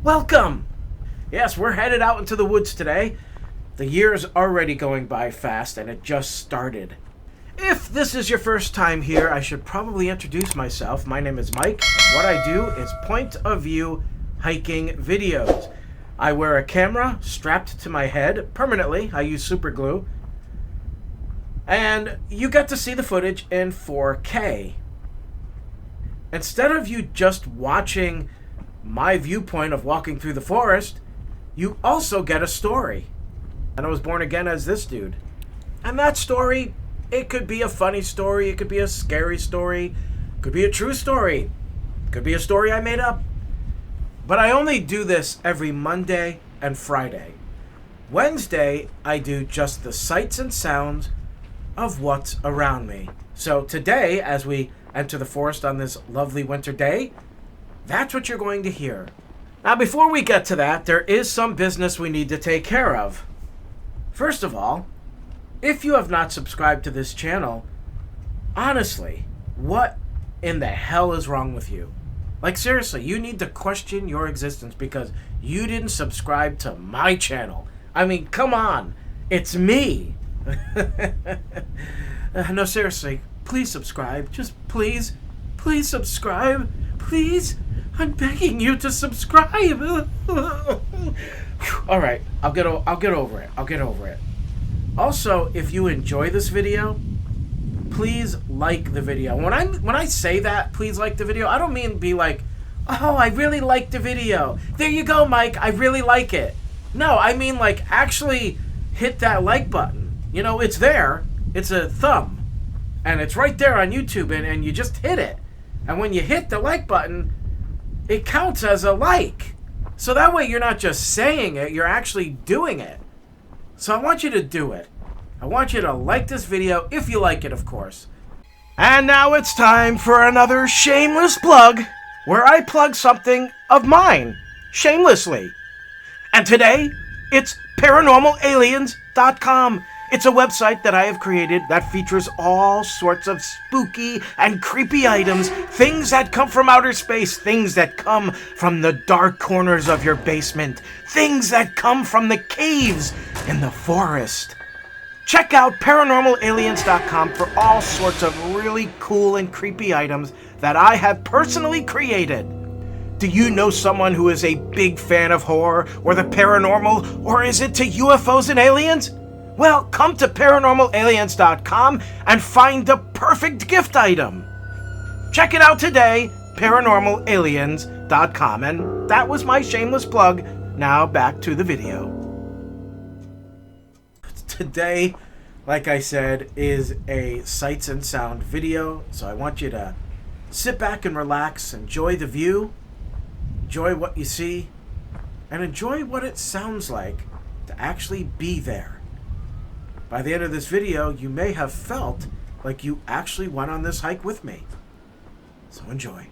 Welcome! Yes, we're headed out into the woods today. The year's already going by fast and it just started. If this is your first time here, I should probably introduce myself. My name is Mike. What I do is point of view hiking videos. I wear a camera strapped to my head permanently. I use super glue. And you get to see the footage in 4K. Instead of you just watching my viewpoint of walking through the forest, you also get a story. And I was born again as this dude. And that story, it could be a funny story, it could be a scary story, it could be a true story, it could be a story I made up. But I only do this every Monday and Friday. Wednesday, I do just the sights and sounds of what's around me. So today, as we enter the forest on this lovely winter day, that's what you're going to hear. Now, before we get to that, there is some business we need to take care of. First of all, if you have not subscribed to this channel, honestly, what in the hell is wrong with you? Like, seriously, you need to question your existence because you didn't subscribe to my channel. I mean, come on. It's me. No, seriously, please subscribe. Just please subscribe. Please. I'm begging you to subscribe. All right, I'll get over it. Also, if you enjoy this video, please like the video. When I say that, please like the video, I don't mean be like, oh, I really like the video. There you go, Mike. I really like it. No, I mean like actually hit that like button. You know, it's there. It's a thumb, and it's right there on YouTube, and you just hit it. And when you hit the like button, it counts as a like. So that way you're not just saying it, you're actually doing it. So I want you to do it. I want you to like this video, if you like it, of course. And now it's time for another shameless plug, where I plug something of mine, shamelessly. And today, it's paranormalaliens.com. It's a website that I have created that features all sorts of spooky and creepy items, things that come from outer space, things that come from the dark corners of your basement, things that come from the caves in the forest. Check out paranormalaliens.com for all sorts of really cool and creepy items that I have personally created. Do you know someone who is a big fan of horror or the paranormal, or is it to UFOs and aliens? Well, come to paranormalaliens.com and find the perfect gift item. Check it out today, paranormalaliens.com. And that was my shameless plug. Now back to the video. Today, like I said, is a sights and sound video. So I want you to sit back and relax, enjoy the view, enjoy what you see, and enjoy what it sounds like to actually be there. By the end of this video, you may have felt like you actually went on this hike with me. So enjoy.